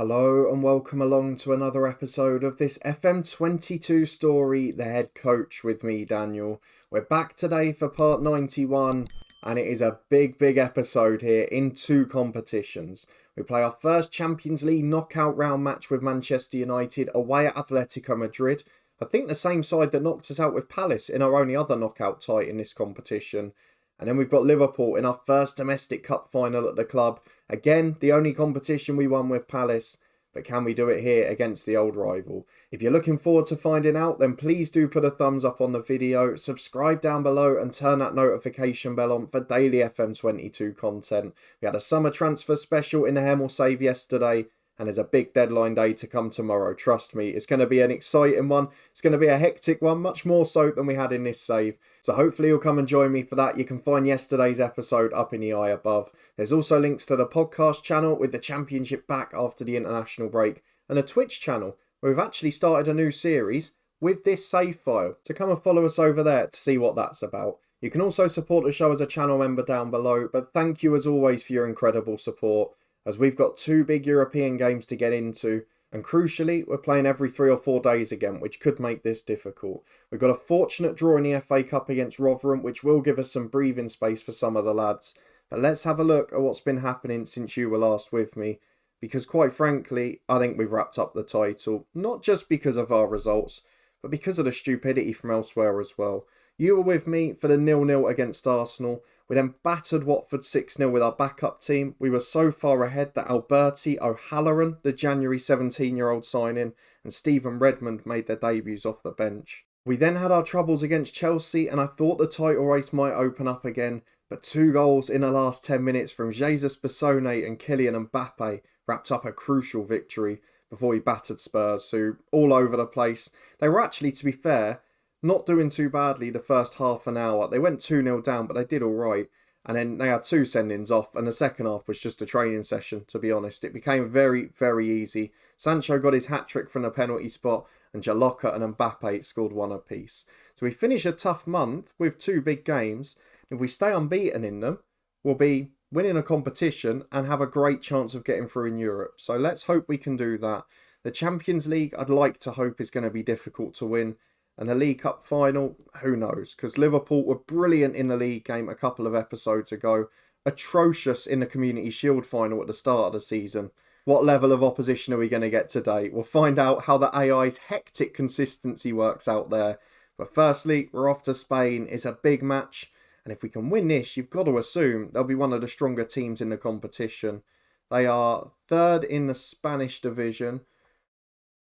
Hello and welcome along to another episode of this FM22 story, The Head Coach, with me, Daniel. We're back today for part 91 and it is a big episode here in two competitions. We play our first Champions League knockout round match with Manchester United away at Atletico Madrid. I think the same side that knocked us out with Palace in our only other knockout tie in this competition. And then we've got Liverpool in our first domestic cup final at the club. Again, the only competition we won with Palace. But can we do it here against the old rival? If you're looking forward to finding out, then please do put a thumbs up on the video, subscribe down below and turn that notification bell on for daily FM22 content. We had a summer transfer special in the Hemel Save yesterday. And there's a big deadline day to come tomorrow. Trust me, it's going to be an exciting one. It's going to be a hectic one, much more so than we had in this save. So hopefully you'll come and join me for that. You can find yesterday's episode up in the eye above. There's also links to the podcast channel with the championship back after the international break. And a Twitch channel where we've actually started a new series with this save file. So come and follow us over there to see what that's about. You can also support the show as a channel member down below. But thank you as always for your incredible support, as we've got two big European games to get into, and crucially, we're playing every 3 or 4 days again, which could make this difficult. We've got a fortunate draw in the FA Cup against Rotherham, which will give us some breathing space for some of the lads. But let's have a look at what's been happening since you were last with me, because quite frankly, I think we've wrapped up the title, not just because of our results, but because of the stupidity from elsewhere as well. You were with me for the 0-0 against Arsenal. We then battered Watford 6-0 with our backup team. We were so far ahead that Alberti O'Halloran, the January 17-year-old signing, and Stephen Redmond made their debuts off the bench. We then had our troubles against Chelsea and I thought the title race might open up again, but 2 goals in the last 10 minutes from Jesus Bissone and Kylian Mbappe wrapped up a crucial victory before we battered Spurs, who, all over the place, they were actually, to be fair, not doing too badly the first half an hour. They went 2-0 down, but they did all right. And then they had 2 send-ins off, and the second half was just a training session, to be honest. It became very easy. Sancho got his hat-trick from the penalty spot, and Jaloka and Mbappe scored 1 apiece. So we finish a tough month with 2 big games. If we stay unbeaten in them, we'll be winning a competition and have a great chance of getting through in Europe. So let's hope we can do that. The Champions League, I'd like to hope, is going to be difficult to win. And the League Cup final, who knows? Because Liverpool were brilliant in the league game a couple of episodes ago. Atrocious in the Community Shield final at the start of the season. What level of opposition are we going to get today? We'll find out how the AI's hectic consistency works out there. But firstly, we're off to Spain. It's a big match. And if we can win this, you've got to assume they'll be one of the stronger teams in the competition. They are 3rd in the Spanish division.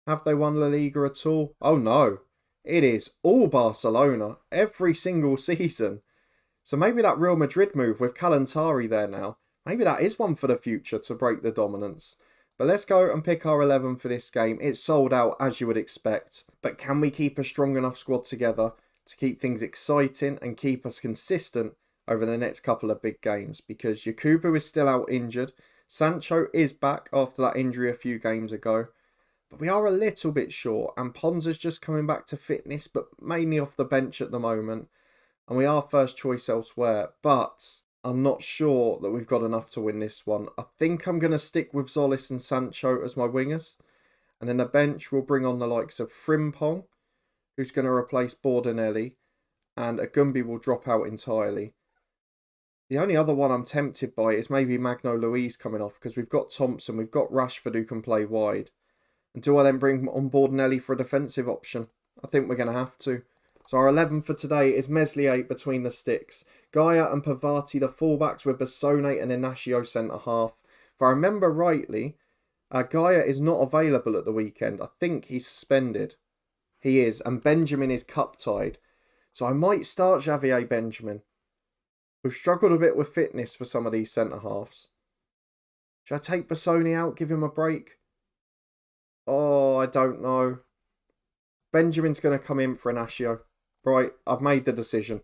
Have they won La Liga at all? Oh no. It is all Barcelona every single season. So maybe that Real Madrid move with Calantari there now, maybe that is one for the future to break the dominance. But let's go and pick our 11 for this game. It's sold out as you would expect. But can we keep a strong enough squad together to keep things exciting and keep us consistent over the next couple of big games? Because Yakubu is still out injured. Sancho is back after that injury a few games ago. But we are a little bit short, and Ponza's just coming back to fitness, but mainly off the bench at the moment. And we are first choice elsewhere, but I'm not sure that we've got enough to win this one. I think I'm going to stick with Zolis and Sancho as my wingers. And then the bench will bring on the likes of Frimpong, who's going to replace Bordenelli, and Agumbi will drop out entirely. The only other one I'm tempted by is maybe Magno Luiz coming off, because we've got Thompson, we've got Rashford who can play wide. And do I then bring on Bordenelli for a defensive option? I think we're going to have to. So our 11 for today is Meslier between the sticks. Gaia and Pavati the fullbacks with Bissone and Inacio centre-half. If I remember rightly, Gaia is not available at the weekend. I think he's suspended. He is. And Benjamin is cup-tied. So I might start Javier Benjamin. We've struggled a bit with fitness for some of these centre-halves. Should I take Bissone out, give him a break? Oh, I don't know. Benjamin's going to come in for Inacio. Right, I've made the decision.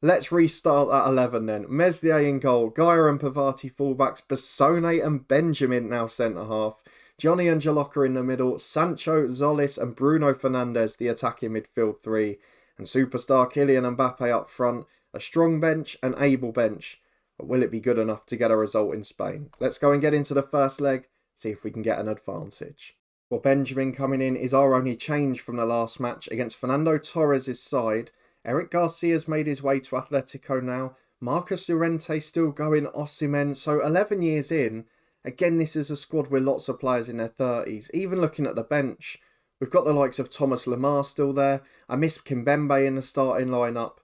Let's restart that 11 then. Meslier in goal. Gaia and Pavati fullbacks. Bissone and Benjamin now centre-half. Johnny and Jaloka in the middle. Sancho, Zolis and Bruno Fernandes the attacking midfield 3. And superstar Kylian Mbappe up front. A strong bench, an able bench. But will it be good enough to get a result in Spain? Let's go and get into the first leg. see if we can get an advantage. Well, Benjamin coming in is our only change from the last match against Fernando Torres' side. Eric Garcia's made his way to Atletico now. Marcus Llorente still going, Osimhen. So 11 years in, again, this is a squad with lots of players in their 30s. Even looking at the bench, we've got the likes of Thomas Lemar still there. I miss Kimpembe in the starting lineup.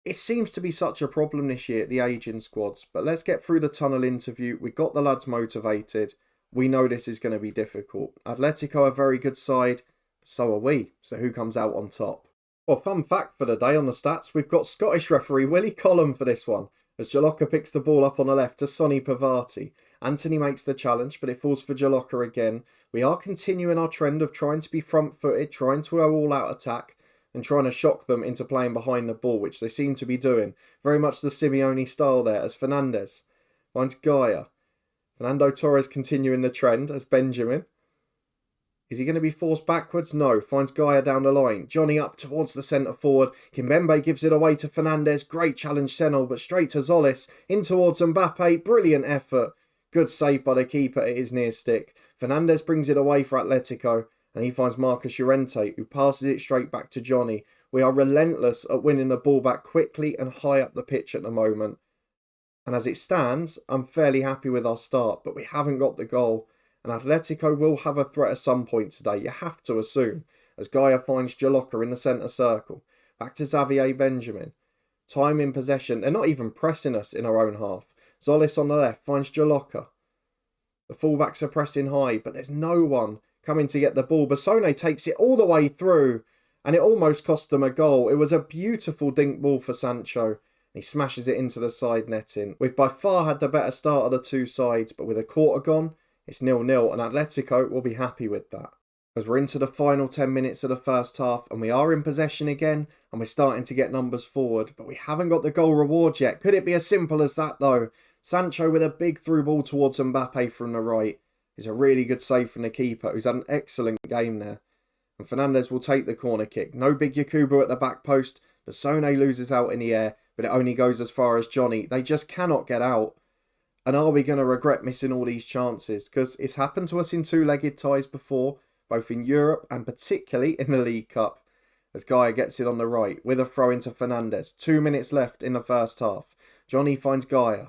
It seems to be such a problem this year, the ageing squads. But let's get through the tunnel interview. We got the lads motivated. We know this is going to be difficult. Atletico are a very good side. So are we. So who comes out on top? Well, fun fact for the day on the stats, we've got Scottish referee Willie Collum for this one, as Jalocca picks the ball up on the left to Sonny Pavati. Anthony makes the challenge, but it falls for Jalocca again. We are continuing our trend of trying to be front-footed, trying to go all-out attack, and trying to shock them into playing behind the ball, which they seem to be doing. Very much the Simeone style there, as Fernandez finds Gaia. Fernando Torres continuing the trend as Benjamin. Is he going to be forced backwards? No. Finds Gaia down the line. Johnny up towards the centre forward. Kimpembe gives it away to Fernandez. Great challenge, Senol, but straight to Zolis. In towards Mbappe. Brilliant effort. Good save by the keeper at his near stick. Fernandez brings it away for Atletico. And he finds Marcus Llorente, who passes it straight back to Johnny. We are relentless at winning the ball back quickly and high up the pitch at the moment. And as it stands, I'm fairly happy with our start, but we haven't got the goal. And Atletico will have a threat at some point today, you have to assume, as Gaia finds Jalocca in the centre circle. Back to Xavier Benjamin. Time in possession. They're not even pressing us in our own half. Zolis on the left finds Jalocca. The fullbacks are pressing high, but there's no one coming to get the ball. Bassone takes it all the way through, and it almost cost them a goal. It was a beautiful dink ball for Sancho. He smashes it into the side netting. We've by far had the better start of the two sides, but with a quarter gone, it's 0-0, and Atletico will be happy with that. As we're into the final 10 minutes of the first half, and we are in possession again, and we're starting to get numbers forward, but we haven't got the goal reward yet. Could it be as simple as that, though? Sancho with a big through ball towards Mbappe from the right. It's a really good save from the keeper, who's had an excellent game there. And Fernandez will take the corner kick. No big Yakubu at the back post, but Sone loses out in the air, but it only goes as far as Johnny. They just cannot get out. And are we going to regret missing all these chances? Because it's happened to us in two-legged ties before, both in Europe and particularly in the League Cup. As Gaia gets it on the right with a throw into Fernandez. 2 minutes left in the first half. Johnny finds Gaia.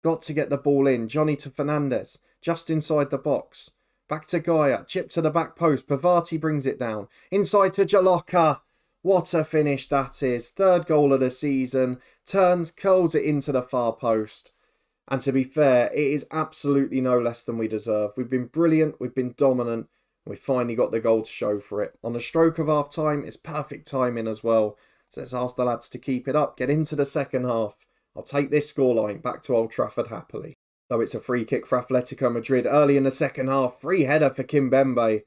Got to get the ball in. Johnny to Fernandez. Just inside the box. Back to Gaia. Chip to the back post. Pavati brings it down. Inside to Jalocca. What a finish that is. Third goal of the season. Turns, curls it into the far post. And to be fair, it is absolutely no less than we deserve. We've been brilliant, we've been dominant, and we finally got the goal to show for it. On the stroke of half time, it's perfect timing as well. So let's ask the lads to keep it up, get into the second half. I'll take this scoreline back to Old Trafford happily. Though it's a free kick for Atletico Madrid early in the second half. Free header for Kimpembe.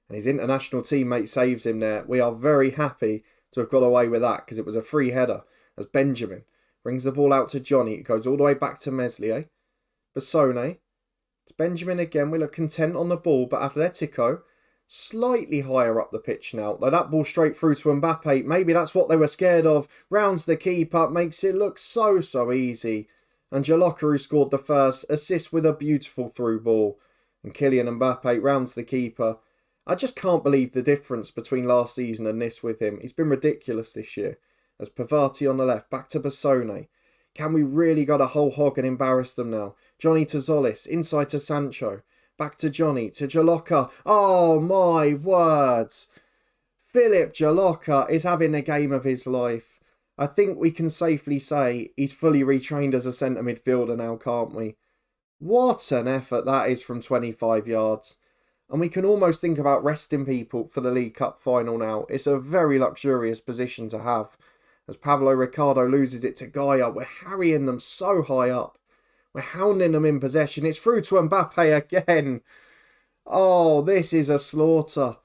And his international teammate saves him there. We are very happy to have got away with that because it was a free header as Benjamin brings the ball out to Johnny. It goes all the way back to Meslier. Bassone. It's Benjamin again. We look content on the ball, but Atletico slightly higher up the pitch now. Though that ball straight through to Mbappe. Maybe that's what they were scared of. Rounds the keeper. Makes it look so easy. And Jalocca, who scored the first, assists with a beautiful through ball. And Kylian Mbappe rounds the keeper. I just can't believe the difference between last season and this with him. He's been ridiculous this year. As Pavati on the left, back to Bassone. Can we really go the whole hog and embarrass them now? Johnny to Zolis, inside to Sancho. Back to Johnny, to Jalocca. Oh my words. Philip Jalocca is having the game of his life. I think we can safely say he's fully retrained as a centre midfielder now, can't we? What an effort that is from 25 yards. And we can almost think about resting people for the League Cup final now. It's a very luxurious position to have. As Pablo Ricardo loses it to Gaia, we're harrying them so high up. We're hounding them in possession. It's through to Mbappe again. Oh, this is a slaughter.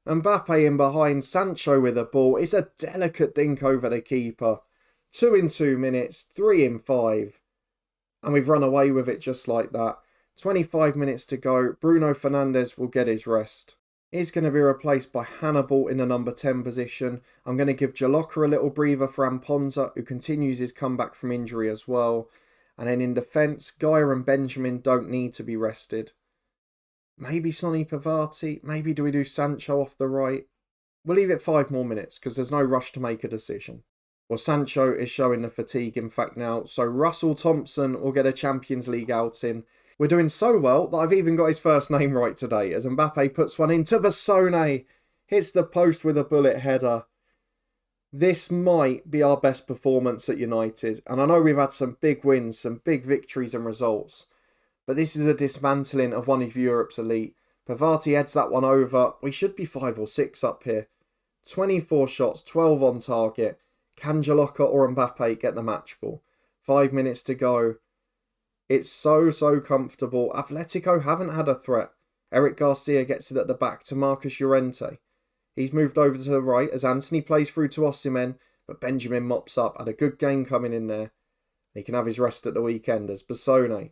Mbappe in behind, Sancho with the ball. It's a delicate dink over the keeper. 2 in 2 minutes, 3 in 5. And we've run away with it just like that. 25 minutes to go. Bruno Fernandes will get his rest. He's going to be replaced by Hannibal in the number 10 position. I'm going to give Jalocca a little breather for Amponza, who continues his comeback from injury as well. And then in defence, Gaia and Benjamin don't need to be rested. Maybe Sonny Pavati. Maybe do we do Sancho off the right? We'll leave it 5 more minutes because there's no rush to make a decision. Well, Sancho is showing the fatigue in fact now, so Russell Thompson will get a Champions League outing. We're doing so well that I've even got his first name right today as Mbappe puts one into Bassone. Hits the post with a bullet header. This might be our best performance at United, and I know we've had some big wins, some big victories and results, but this is a dismantling of one of Europe's elite. Pavati heads that one over. We should be 5 or 6 up here. 24 shots, 12 on target. Can Jalocca or Mbappe get the match ball? 5 minutes to go. It's so comfortable. Atletico haven't had a threat. Eric Garcia gets it at the back to Marcus Llorente. He's moved over to the right as Anthony plays through to Osimhen, but Benjamin mops up. Had a good game coming in there. He can have his rest at the weekend as Bassone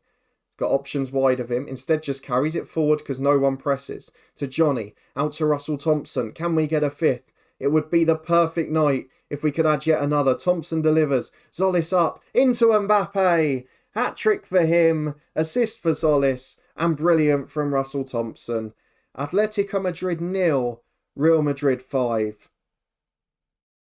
got options wide of him. Instead just carries it forward because no one presses. To Johnny. Out to Russell Thompson. Can we get a 5th? It would be the perfect night if we could add yet another. Thompson delivers. Zolis up. Into Mbappe. Hat-trick for him. Assist for Zolis. And brilliant from Russell Thompson. Atletico Madrid 0. Real Madrid 5.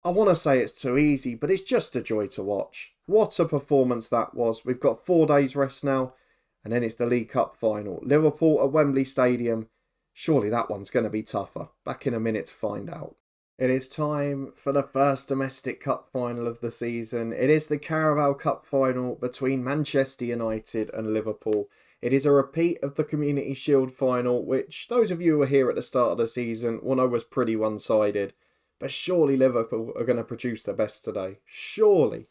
I want to say it's too easy, but it's just a joy to watch. What a performance that was. We've got 4 days rest now, and then it's the League Cup final. Liverpool at Wembley Stadium. Surely that one's going to be tougher. Back in a minute to find out. It is time for the first domestic cup final of the season. It is the Carabao Cup final between Manchester United and Liverpool. It is a repeat of the Community Shield final, which those of you who were here at the start of the season will know was pretty one-sided. But surely Liverpool are going to produce their best today. Surely.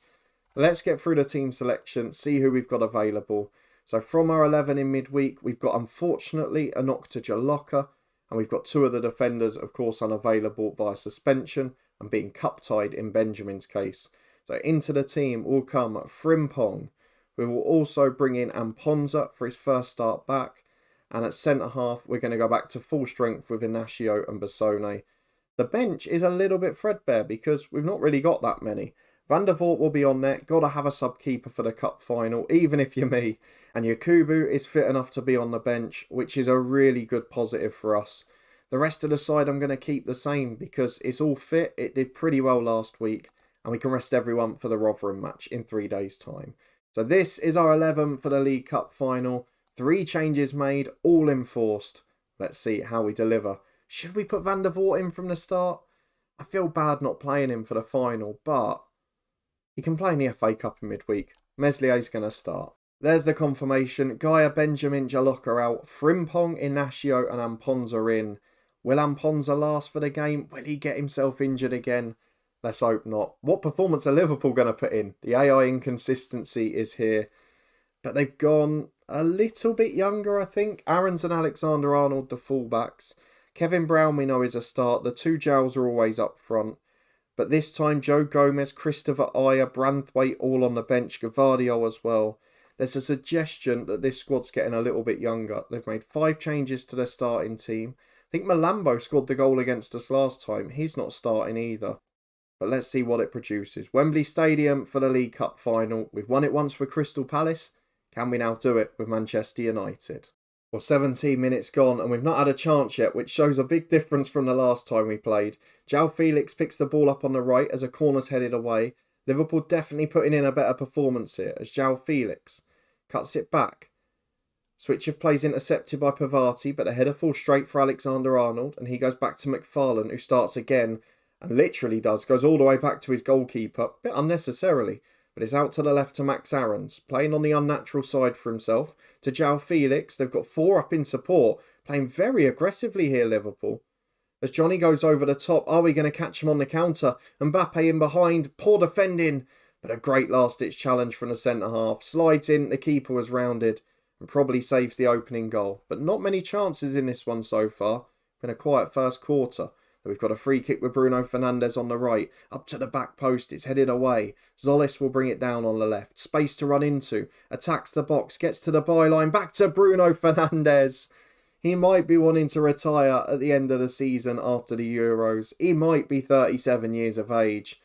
Let's get through the team selection, see who we've got available. So from our 11 in midweek, we've got, unfortunately, a knock to Jalocca. And we've got 2 of the defenders, of course, unavailable via suspension and being cup-tied in Benjamin's case. So into the team will come Frimpong. We will also bring in Amponza for his first start back. And at centre-half, we're going to go back to full strength with Inacio and Bassone. The bench is a little bit threadbare because we've not really got that many. Van der Voort will be on there. Got to have a sub-keeper for the cup final, even if you're me. And Yakubu is fit enough to be on the bench, which is a really good positive for us. The rest of the side I'm going to keep the same because it's all fit. It did pretty well last week. And we can rest everyone for the Rotherham match in 3 days' time. So this is our 11 for the League Cup final. 3 changes made, all enforced. Let's see how we deliver. Should we put Van der Voort in from the start? I feel bad not playing him for the final, but he can play in the FA Cup in midweek. Meslier's going to start. There's the confirmation. Gaia, Benjamin, Jalocca out. Frimpong, Inacio and Amponza in. Will Amponza last for the game? Will he get himself injured again? Let's hope not. What performance are Liverpool going to put in? The AI inconsistency is here. But they've gone a little bit younger, I think. Aarons and Alexander-Arnold, the fullbacks. Kevin Brown, we know, is a start. The 2 Jowls are always up front. But this time, Joe Gomez, Christopher Ayer, Branthwaite all on the bench. Gavardio as well. There's a suggestion that this squad's getting a little bit younger. They've made 5 changes to their starting team. I think Malambo scored the goal against us last time. He's not starting either. But let's see what it produces. Wembley Stadium for the League Cup final. We've won it once with Crystal Palace. Can we now do it with Manchester United? Well, 17 minutes gone and we've not had a chance yet, which shows a big difference from the last time we played. João Felix picks the ball up on the right as a corner's headed away. Liverpool definitely putting in a better performance here as João Felix cuts it back. Switch of plays intercepted by Pavati, but the header falls straight for Alexander-Arnold and he goes back to McFarlane, who starts again and literally goes all the way back to his goalkeeper, a bit unnecessarily. But it's out to the left to Max Aarons, playing on the unnatural side for himself. To João Felix, they've got 4 up in support, playing very aggressively here, Liverpool. As Johnny goes over the top, are we going to catch him on the counter? Mbappe in behind, poor defending, but a great last-ditch challenge from the centre-half. Slides in, the keeper was rounded, and probably saves the opening goal. But not many chances in this one so far. Been a quiet first quarter. We've got a free kick with Bruno Fernandes on the right. Up to the back post. It's headed away. Zolis will bring it down on the left. Space to run into. Attacks the box. Gets to the byline. Back to Bruno Fernandes. He might be wanting to retire at the end of the season after the Euros. He might be 37 years of age.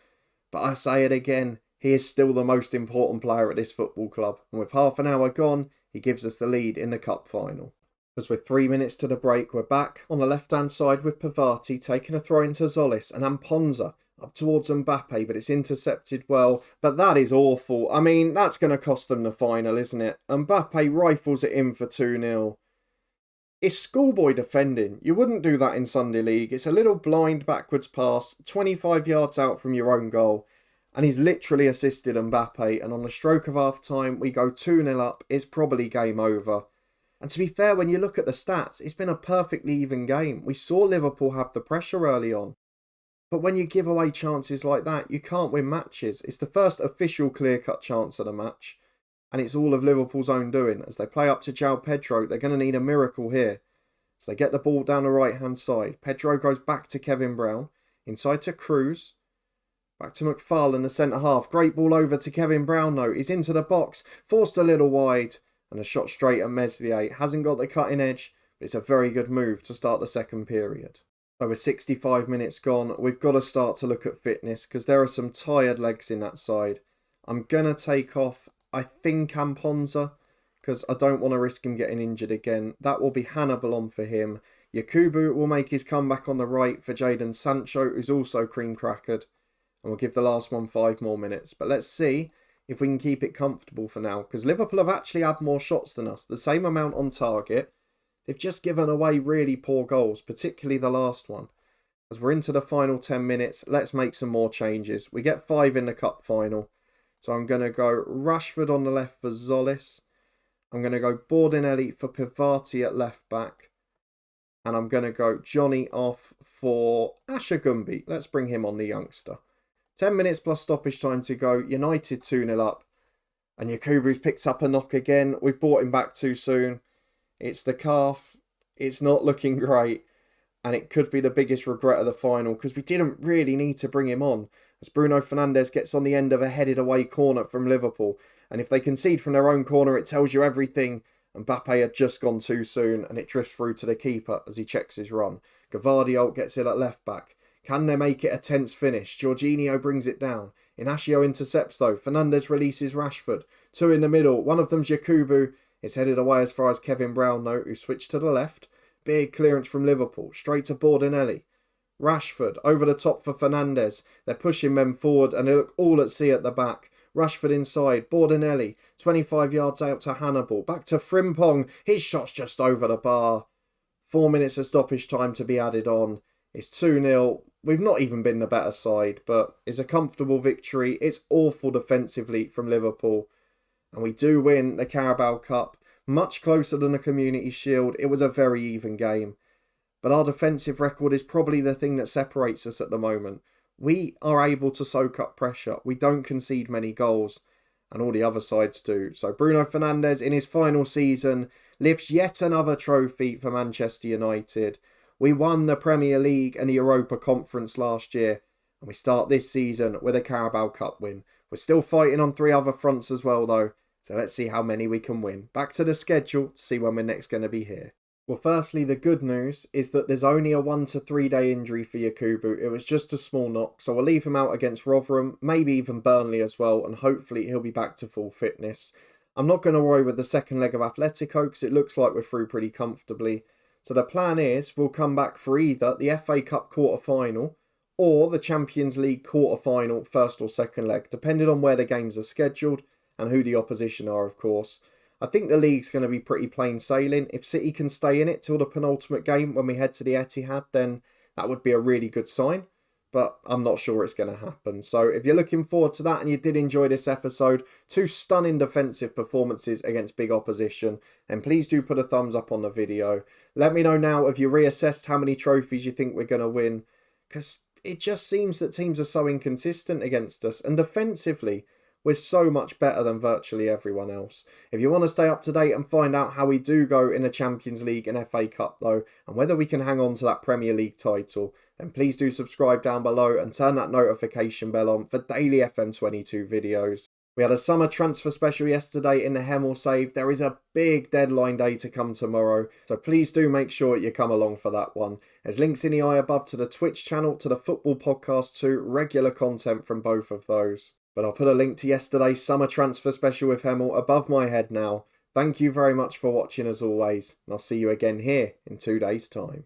But I say it again. He is still the most important player at this football club. And with half an hour gone, he gives us the lead in the cup final. As we're 3 minutes to the break, we're back on the left-hand side with Pavati taking a throw into Zolis and Amponza up towards Mbappe, but it's intercepted well. But that is awful. I mean, that's going to cost them the final, isn't it? Mbappe rifles it in for 2-0. It's schoolboy defending. You wouldn't do that in Sunday League. It's a little blind backwards pass, 25 yards out from your own goal. And he's literally assisted Mbappe. And on the stroke of half-time, we go 2-0 up. It's probably game over. And to be fair, when you look at the stats, it's been a perfectly even game. We saw Liverpool have the pressure early on. But when you give away chances like that, you can't win matches. It's the first official clear-cut chance of the match. And it's all of Liverpool's own doing. As they play up to João Pedro, they're going to need a miracle here. As they get the ball down the right-hand side. Pedro goes back to Kevin Brown. Inside to Cruz. Back to McFarlane, the centre-half. Great ball over to Kevin Brown, though. He's into the box. Forced a little wide. And a shot straight at Meslier. Hasn't got the cutting edge, but it's a very good move to start the second period. Over 65 minutes gone, we've got to start to look at fitness because there are some tired legs in that side. I'm going to take off, I think, Amponza because I don't want to risk him getting injured again. That will be Hannibal on for him. Yakubu will make his comeback on the right for Jadon Sancho, who's also cream-crackered. And we'll give the last one 5 more minutes. But let's see if we can keep it comfortable for now. Because Liverpool have actually had more shots than us. The same amount on target. They've just given away really poor goals. Particularly the last one. As we're into the final 10 minutes. Let's make some more changes. We get 5 in the cup final. So I'm going to go Rashford on the left for Zolis. I'm going to go Bordinelli for Pavati at left back. And I'm going to go Johnny off for Ashagumbi. Let's bring him on, the youngster. 10 minutes plus stoppage time to go. United 2-0 up. And Yakubu's picked up a knock again. We've brought him back too soon. It's the calf. It's not looking great. And it could be the biggest regret of the final because we didn't really need to bring him on. As Bruno Fernandes gets on the end of a headed away corner from Liverpool. And if they concede from their own corner, it tells you everything. Mbappe had just gone too soon and it drifts through to the keeper as he checks his run. Gvardiol gets it at left back. Can they make it a tense finish? Jorginho brings it down. Inacio intercepts though. Fernandes releases Rashford. 2 in the middle. One of them's Yakubu. It's headed away as far as Kevin Brown though, who switched to the left. Big clearance from Liverpool. Straight to Bordinelli. Rashford over the top for Fernandes. They're pushing men forward and they look all at sea at the back. Rashford inside. Bordinelli. 25 yards out to Hannibal. Back to Frimpong. His shot's just over the bar. 4 minutes of stoppage time to be added on. It's 2-0. We've not even been the better side, but it's a comfortable victory. It's awful defensively from Liverpool. And we do win the Carabao Cup. Much closer than the Community Shield. It was a very even game. But our defensive record is probably the thing that separates us at the moment. We are able to soak up pressure. We don't concede many goals. And all the other sides do. So Bruno Fernandes in his final season lifts yet another trophy for Manchester United. We won the Premier League and the Europa Conference last year. And we start this season with a Carabao Cup win. We're still fighting on 3 other fronts as well though. So let's see how many we can win. Back to the schedule to see when we're next going to be here. Well, firstly, the good news is that there's only a 1 to 3 day injury for Yakubu. It was just a small knock. So we'll leave him out against Rotherham. Maybe even Burnley as well. And hopefully he'll be back to full fitness. I'm not going to worry with the second leg of Atletico because it looks like we're through pretty comfortably. So the plan is we'll come back for either the FA Cup quarter-final or the Champions League quarter-final first or second leg, depending on where the games are scheduled and who the opposition are, of course. I think the league's going to be pretty plain sailing. If City can stay in it till the penultimate game when we head to the Etihad, then that would be a really good sign. But I'm not sure it's going to happen. So if you're looking forward to that and you did enjoy this episode, 2 stunning defensive performances against big opposition, then please do put a thumbs up on the video. Let me know now if you reassessed how many trophies you think we're going to win. Because it just seems that teams are so inconsistent against us. And defensively, we're so much better than virtually everyone else. If you want to stay up to date and find out how we do go in the Champions League and FA Cup though, and whether we can hang on to that Premier League title, then please do subscribe down below and turn that notification bell on for daily FM22 videos. We had a summer transfer special yesterday in the Hemel Save. There is a big deadline day to come tomorrow, so please do make sure you come along for that one. There's links in the eye above to the Twitch channel, to the football podcast too, regular content from both of those. But I'll put a link to yesterday's summer transfer special with Hemel above my head now. Thank you very much for watching as always, and I'll see you again here in 2 days' time.